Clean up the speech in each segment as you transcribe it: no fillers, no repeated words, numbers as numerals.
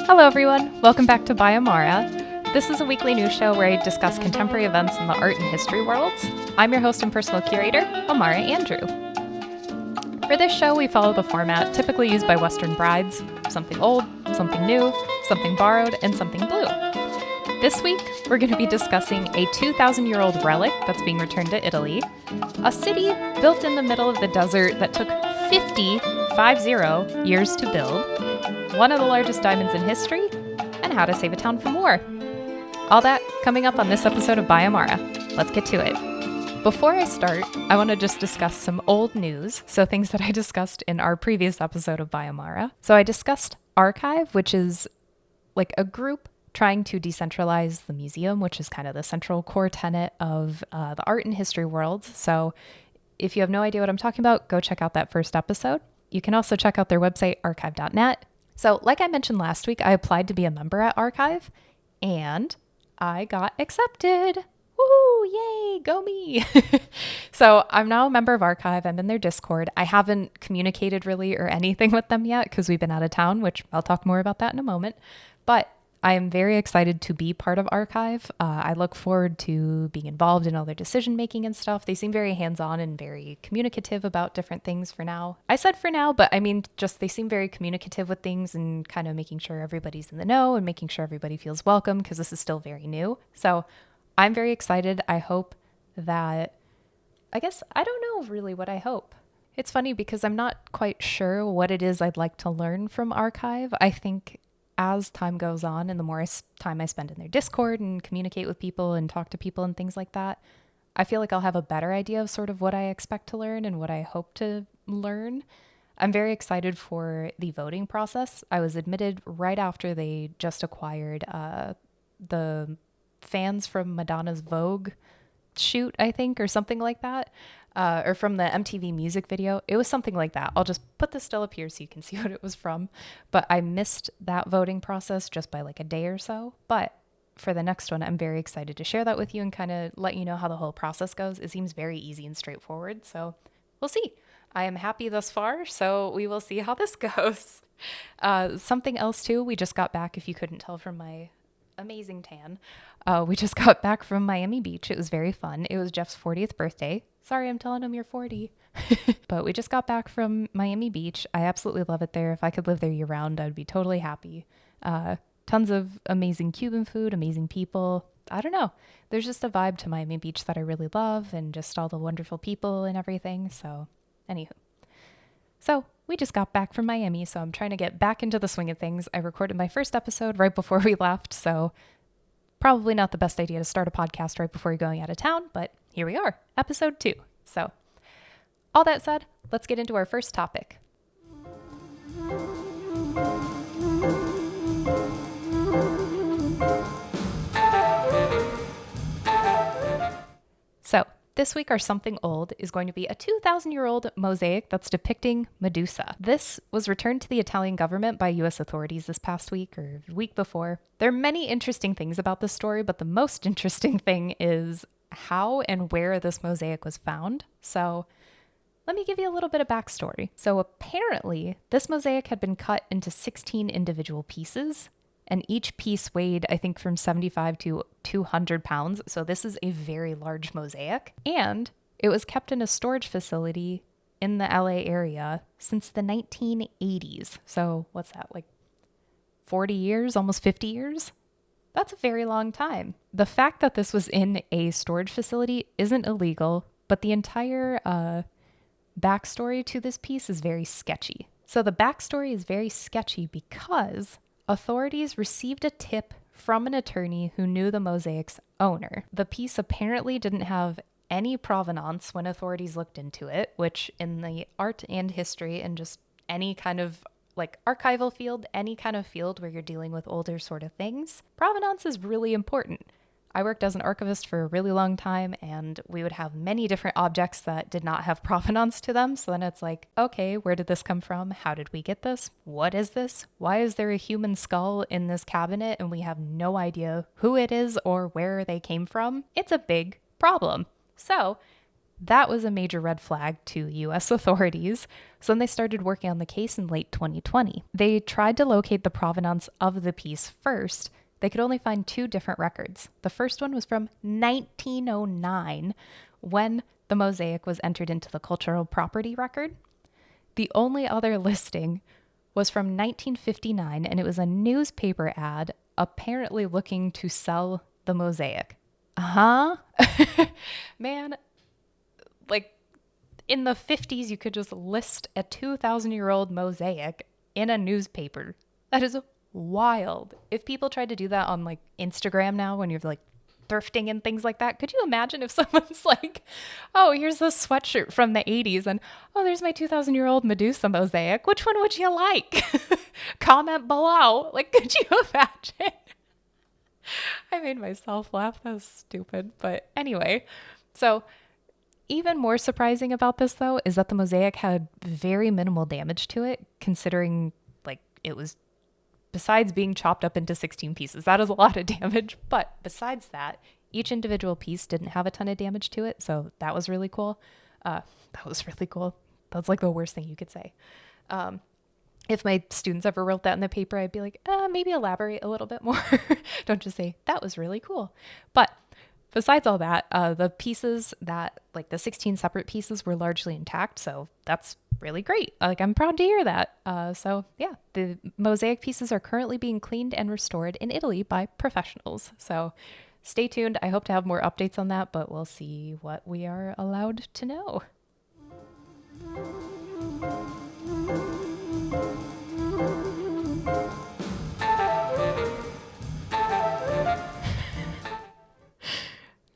Hello everyone, welcome back to By Amara. This is a weekly news show where I discuss contemporary events in the art and history worlds. I'm your host and personal curator, Amara Andrew. For this show, we follow the format typically used by Western brides: something old, something new, something borrowed, and something blue. This week, we're going to be discussing a 2,000-year-old relic that's being returned to Italy, a city built in the middle of the desert that took 50 years to build, one of the largest diamonds in history, and how to save a town from war. All that coming up on this episode of By Amara. Let's get to it. Before I start, I want to just discuss some old news, so things that I discussed in our previous episode of By Amara. So I discussed Archive, which is like a group trying to decentralize the museum, which is kind of the central core tenet of the art and history world. So if you have no idea what I'm talking about, go check out that first episode. You can also check out their website, archive.net. So like I mentioned last week, I applied to be a member at Archive, and I got accepted. Woo! Yay! Go me! So I'm now a member of Archive. I'm in their Discord. I haven't communicated really or anything with them yet because we've been out of town, which I'll talk more about that in a moment. But I am very excited to be part of Archive. I look forward to being involved in all their decision making and stuff. They seem very hands-on and very communicative about different things for now. I said for now, but I mean just they seem very communicative with things and kind of making sure everybody's in the know and making sure everybody feels welcome because this is still very new. So I'm very excited. I hope that, I don't know really what I hope. It's funny because I'm not quite sure what it is I'd like to learn from Archive. I think as time goes on and the more time I spend in their Discord and communicate with people and talk to people and things like that, I feel like I'll have a better idea of sort of what I expect to learn and what I hope to learn. I'm very excited for the voting process. I was admitted right after they just acquired the fans from Madonna's Vogue shoot, I think, or something like that. Or from the MTV music video. It was something like that. I'll just put this still up here so you can see what it was from. But I missed that voting process just by like a day or so. But for the next one, I'm very excited to share that with you and kind of let you know how the whole process goes. It seems very easy and straightforward. So we'll see. I am happy thus far, so we will see how this goes. Something else too, we just got back, if you couldn't tell from my amazing tan. We just got back from Miami Beach. It was very fun. It was Jeff's 40th birthday. Sorry, I'm telling him you're 40. But we just got back from Miami Beach. I absolutely love it there. If I could live there year round, I'd be totally happy. Tons of amazing Cuban food, amazing people. I don't know. There's just a vibe to Miami Beach that I really love and just all the wonderful people and everything. So, anywho. So, we just got back from Miami, so I'm trying to get back into the swing of things. I recorded my first episode right before we left, so probably not the best idea to start a podcast right before you're going out of town, but here we are, episode 2. So, all that said, let's get into our first topic. So, this week, our Something Old is going to be a 2,000-year-old mosaic that's depicting Medusa. This was returned to the Italian government by U.S. authorities this past week or the week before. There are many interesting things about this story, but the most interesting thing is how and where this mosaic was found. So let me give you a little bit of backstory. So apparently, this mosaic had been cut into 16 individual pieces, and each piece weighed, I think, from 75 to 200 pounds. So this is a very large mosaic. And it was kept in a storage facility in the LA area since the 1980s. So what's that, like 40 years, almost 50 years? That's a very long time. The fact that this was in a storage facility isn't illegal, but the entire backstory to this piece is very sketchy. So the backstory is very sketchy because authorities received a tip from an attorney who knew the mosaic's owner. The piece apparently didn't have any provenance when authorities looked into it, which in the art and history and just any kind of like archival field, any kind of field where you're dealing with older sort of things, provenance is really important. I worked as an archivist for a really long time, and we would have many different objects that did not have provenance to them. So then it's like, okay, where did this come from? How did we get this? What is this? Why is there a human skull in this cabinet and we have no idea who it is or where they came from? It's a big problem. So That was a major red flag to US authorities, so then they started working on the case in late 2020. They tried to locate the provenance of the piece first. They could only find two different records. The first one was from 1909, when the mosaic was entered into the cultural property record. The only other listing was from 1959, and it was a newspaper ad apparently looking to sell the mosaic. Man, like in the 50s, you could just list a 2,000-year-old mosaic in a newspaper. That is wild. If people tried to do that on like Instagram now, when you're like thrifting and things like that, could you imagine if someone's like, oh, here's this sweatshirt from the 80s, and oh, there's my 2,000-year-old Medusa mosaic. Which one would you like? Comment below. Like, could you imagine? I made myself laugh. That was stupid. But anyway, so even more surprising about this, though, is that the mosaic had very minimal damage to it, considering like it was, besides being chopped up into 16 pieces. That is a lot of damage. But besides that, each individual piece didn't have a ton of damage to it. So that was really cool. That's like the worst thing you could say. If my students ever wrote that in the paper, I'd be like, maybe elaborate a little bit more. Don't just say, that was really cool. But besides all that, the pieces that, like the 16 separate pieces, were largely intact. So that's really great. Like, I'm proud to hear that. So yeah, the mosaic pieces are currently being cleaned and restored in Italy by professionals. So stay tuned. I hope to have more updates on that, but we'll see what we are allowed to know.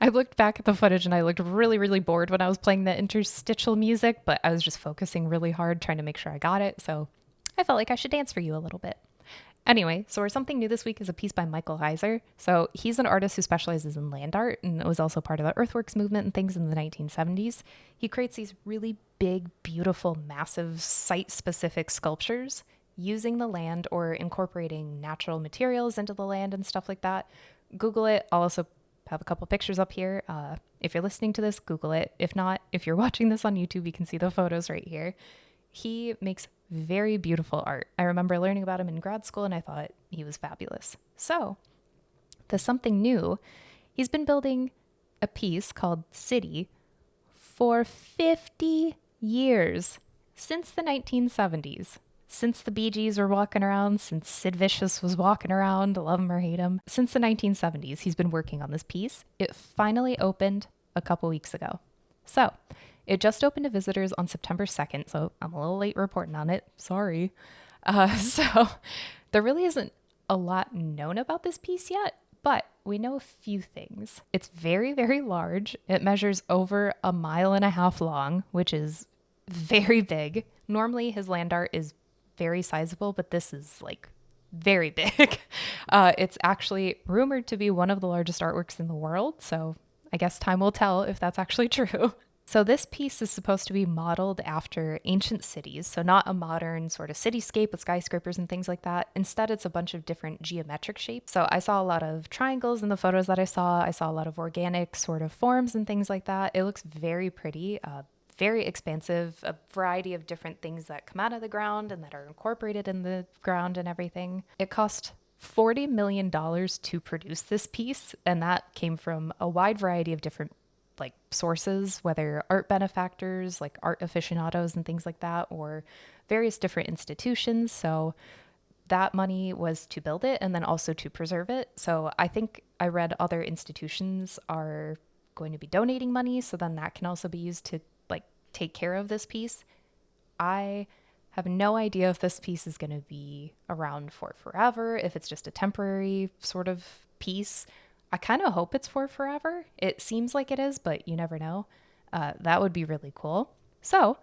I looked back at the footage and I looked really, really bored when I was playing the interstitial music, but I was just focusing really hard trying to make sure I got it. So I felt like I should dance for you a little bit. Anyway, so our something new this week is a piece by Michael Heizer. So he's an artist who specializes in land art and was also part of the earthworks movement and things in the 1970s. He creates these really big, beautiful, massive site-specific sculptures using the land or incorporating natural materials into the land and stuff like that. Google it. I'll also have a couple pictures up here. If you're listening to this, Google it. If not, if you're watching this on YouTube, you can see the photos right here. He makes very beautiful art. I remember learning about him in grad school and I thought he was fabulous. So, the something new, he's been building a piece called City for 50 years, since the 1970s. Since the Bee Gees were walking around, since Sid Vicious was walking around, love him or hate him, since the 1970s, he's been working on this piece. It finally opened a couple weeks ago. So, it just opened to visitors on September 2nd, so I'm a little late reporting on it. Sorry. So, there really isn't a lot known about this piece yet, but we know a few things. It's very, very large. It measures over 1.5 miles long, which is very big. Normally, his land art is very sizable, but this is like very big. It's actually rumored to be one of the largest artworks in the world, so I guess time will tell if that's actually true. So this piece is supposed to be modeled after ancient cities, so not a modern sort of cityscape with skyscrapers and things like that. Instead, it's a bunch of different geometric shapes. So I saw a lot of triangles in the photos that I saw. I saw a lot of organic sort of forms and things like that. It looks very pretty. Very expansive, a variety of different things that come out of the ground and that are incorporated in the ground and everything. It cost $40 million to produce this piece, and that came from a wide variety of different like sources, whether art benefactors, like art aficionados and things like that, or various different institutions. So that money was to build it and then also to preserve it. So I think I read other institutions are going to be donating money, so then that can also be used to take care of this piece. I have no idea if this piece is going to be around for forever, if it's just a temporary sort of piece. I kind of hope it's for forever. It seems like it is, but you never know. That would be really cool. So,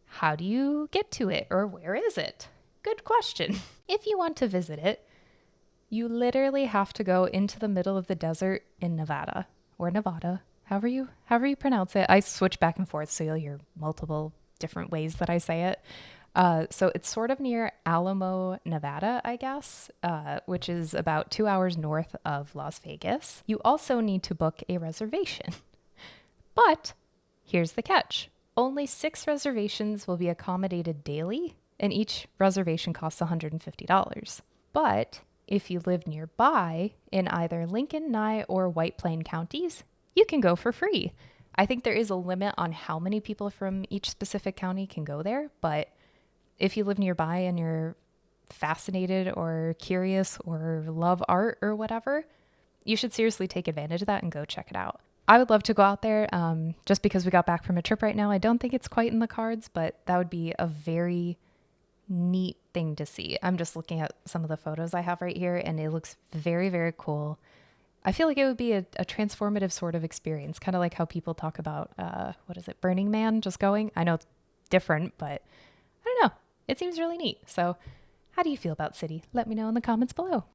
how do you get to it, or where is it? Good question. If you want to visit it, you literally have to go into the middle of the desert in Nevada, or Nevada, however you pronounce it. I switch back and forth, so you'll hear multiple different ways that I say it. So it's sort of near Alamo, Nevada, I guess, which is about 2 hours north of Las Vegas. You also need to book a reservation. But Here's the catch. Only 6 reservations will be accommodated daily, and each reservation costs $150. But if you live nearby in either Lincoln, Nye, or White Plain counties, you can go for free. I think there is a limit on how many people from each specific county can go there, but if you live nearby and you're fascinated or curious or love art or whatever, you should seriously take advantage of that and go check it out. I would love to go out there just because we got back from a trip right now. I don't think it's quite in the cards, but that would be a very neat thing to see. I'm just looking at some of the photos I have right here and it looks very, very cool. I feel like it would be a transformative sort of experience, kind of like how people talk about, Burning Man, just going. I know it's different, but I don't know. It seems really neat. So how do you feel about City? Let me know in the comments below.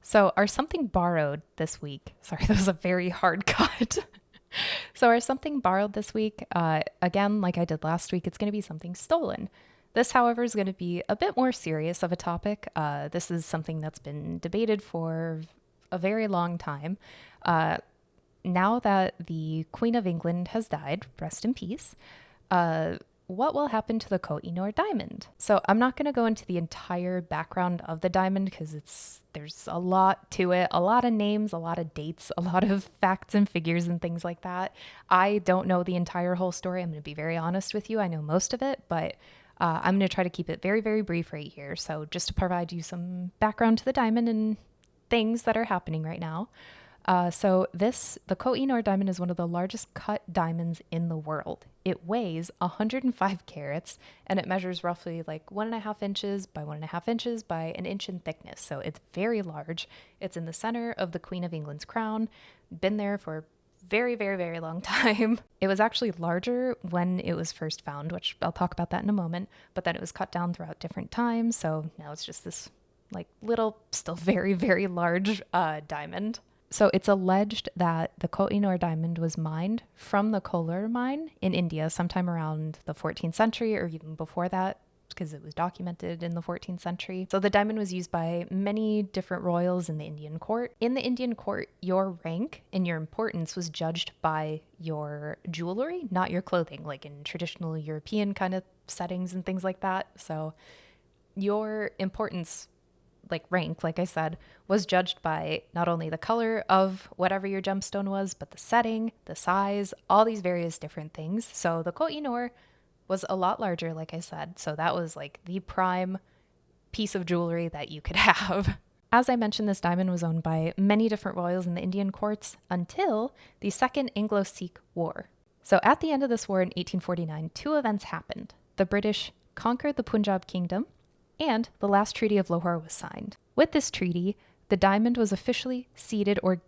So our something borrowed this week, sorry, that was a very hard cut. So our something borrowed this week, again, like I did last week, it's going to be something stolen. This, however, is going to be a bit more serious of a topic. This is something that's been debated for a very long time. Now that the Queen of England has died, rest in peace, what will happen to the Koh-i-Noor Diamond? So I'm not going to go into the entire background of the diamond because there's a lot to it, a lot of names, a lot of dates, a lot of facts and figures and things like that. I don't know the entire whole story. I'm going to be very honest with you. I know most of it, but I'm going to try to keep it very, very brief right here. So just to provide you some background to the diamond and things that are happening right now. The Koh-i-Noor Diamond is one of the largest cut diamonds in the world. It weighs 105 carats and it measures roughly like 1.5 inches by 1.5 inches by an inch in thickness. So it's very large. It's in the center of the Queen of England's crown. Been there for very, very, very long time. It was actually larger when it was first found, which I'll talk about that in a moment, but then it was cut down throughout different times. So now it's just this like little, still very, very large diamond. So it's alleged that the Koh-i-Noor Diamond was mined from the Kolar mine in India sometime around the 14th century or even before that, because it was documented in the 14th century. So the diamond was used by many different royals in the Indian court. In the Indian court, your rank and your importance was judged by your jewelry, not your clothing, like in traditional European kind of settings and things like that. So your importance, like rank, like I said, was judged by not only the color of whatever your gemstone was, but the setting, the size, all these various different things. So the Koh-i-Noor was a lot larger, like I said. So that was like the prime piece of jewelry that you could have. As I mentioned, this diamond was owned by many different royals in the Indian courts until the Second Anglo-Sikh War. So at the end of this war in 1849, 2 events happened. The British conquered the Punjab kingdom, and the last Treaty of Lahore was signed. With this treaty, the diamond was officially ceded or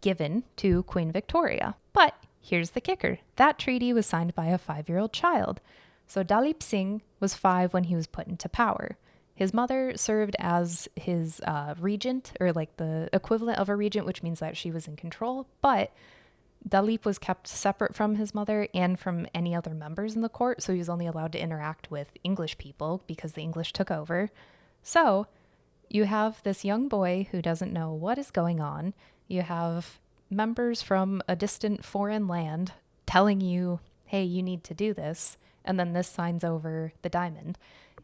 given to Queen Victoria. But here's the kicker. That treaty was signed by a 5-year-old child. So Dalip Singh was 5 when he was put into power. His mother served as his regent, or like the equivalent of a regent, which means that she was in control, but Dalip was kept separate from his mother and from any other members in the court, so he was only allowed to interact with English people because the English took over. So you have this young boy who doesn't know what is going on. You have members from a distant foreign land telling you, hey, you need to do this, and then this signs over the diamond.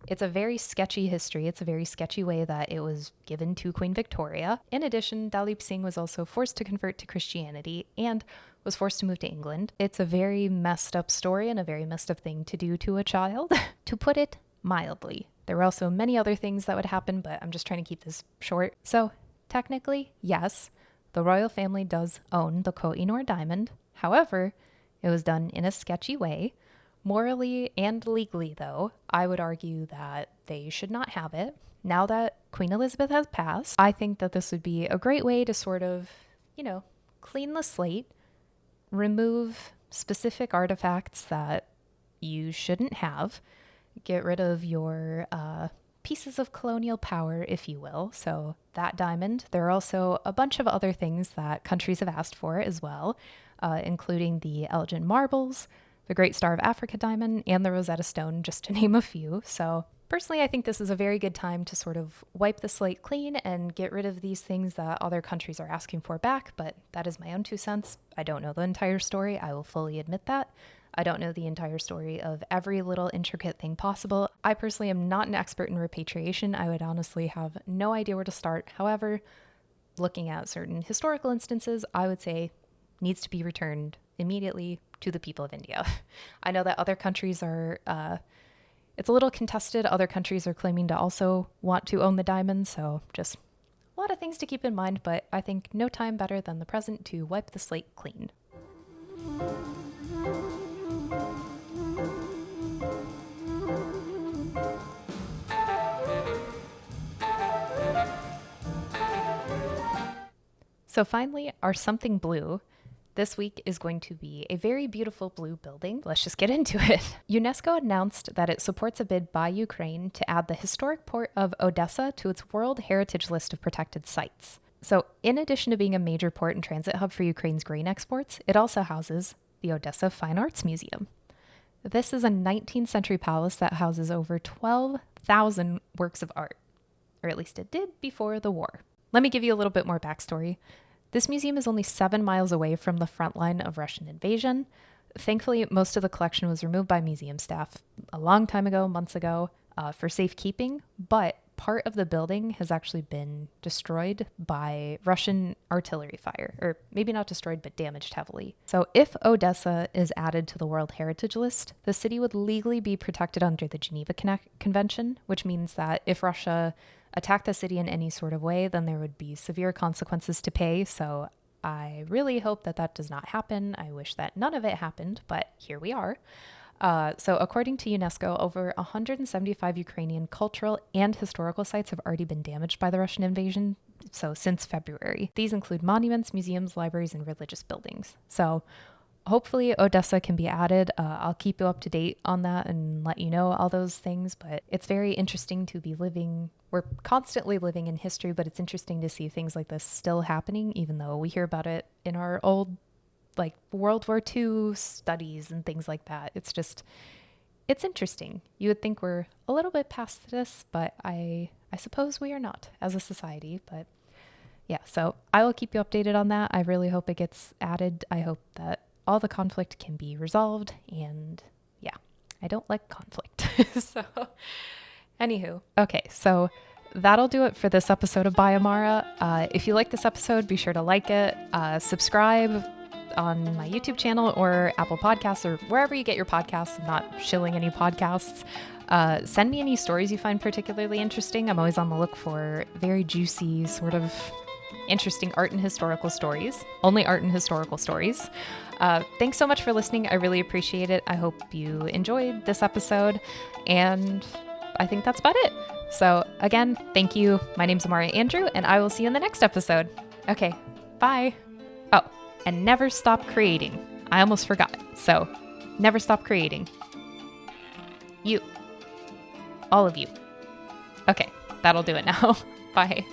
It's a very sketchy history. It's a very sketchy way that it was given to Queen Victoria. In addition, Dalip Singh was also forced to convert to Christianity and was forced to move to England. It's a very messed up story and a very messed up thing to do to a child, to put it mildly. There were also many other things that would happen, but I'm just trying to keep this short. So technically, yes, the royal family does own the Koh-i-Noor Diamond. However, it was done in a sketchy way. Morally and legally, though, I would argue that they should not have it. Now that Queen Elizabeth has passed, I think that this would be a great way to sort of, clean the slate, remove specific artifacts that you shouldn't have, get rid of your pieces of colonial power, if you will. So that diamond. There are also a bunch of other things that countries have asked for as well, including the Elgin marbles, the Great Star of Africa diamond, and the Rosetta Stone, just to name a few. So personally, I think this is a very good time to sort of wipe the slate clean and get rid of these things that other countries are asking for back, but that is my own 2 cents. I don't know the entire story, I will fully admit that. I don't know the entire story of every little intricate thing possible. I personally am not an expert in repatriation. I would honestly have no idea where to start. However, looking at certain historical instances, I would say needs to be returned immediately to the people of India. I know that other countries are, it's a little contested. Other countries are claiming to also want to own the diamond, so just a lot of things to keep in mind, but I think no time better than the present to wipe the slate clean. So finally, our something blue this week is going to be a very beautiful blue building. Let's just get into it. UNESCO announced that it supports a bid by Ukraine to add the historic port of Odesa to its World Heritage List of protected sites. So in addition to being a major port and transit hub for Ukraine's grain exports, it also houses the Odesa Fine Arts Museum. This is a 19th century palace that houses over 12,000 works of art, or at least it did before the war. Let me give you a little bit more backstory. This museum is only 7 miles away from the front line of Russian invasion. Thankfully, most of the collection was removed by museum staff a long time ago, months ago, for safekeeping, but part of the building has actually been destroyed by Russian artillery fire, or maybe not destroyed, but damaged heavily. So if Odesa is added to the World Heritage List, the city would legally be protected under the Geneva Convention, which means that if Russia attacked the city in any sort of way, then there would be severe consequences to pay. So I really hope that that does not happen. I wish that none of it happened, but here we are. So according to UNESCO, over 175 Ukrainian cultural and historical sites have already been damaged by the Russian invasion, so since February. These include monuments, museums, libraries, and religious buildings. So hopefully Odesa can be added. I'll keep you up to date on that and let you know all those things, but it's very interesting to be living. We're constantly living in history, but it's interesting to see things like this still happening, even though we hear about it in our old like World War II studies and things like that. It's interesting. You would think we're a little bit past this, but I suppose we are not as a society. But yeah, so I will keep you updated on that. I really hope it gets added. I hope that all the conflict can be resolved, and yeah, I don't like conflict. So anywho, okay, so that'll do it for this episode of By Amara. If you like this episode, be sure to like it, subscribe on my YouTube channel or Apple Podcasts or wherever you get your podcasts. I'm not shilling any podcasts. Send me any stories you find particularly interesting. I'm always on the look for very juicy, sort of interesting art and historical stories. Only art and historical stories. Thanks so much for listening. I really appreciate it. I hope you enjoyed this episode, and I think that's about it. So again, thank you. My name's Amara Andrew, and I will see you in the next episode. Okay, bye. Oh, and never stop creating. I almost forgot. So never stop creating. You. All of you. Okay, that'll do it now. Bye.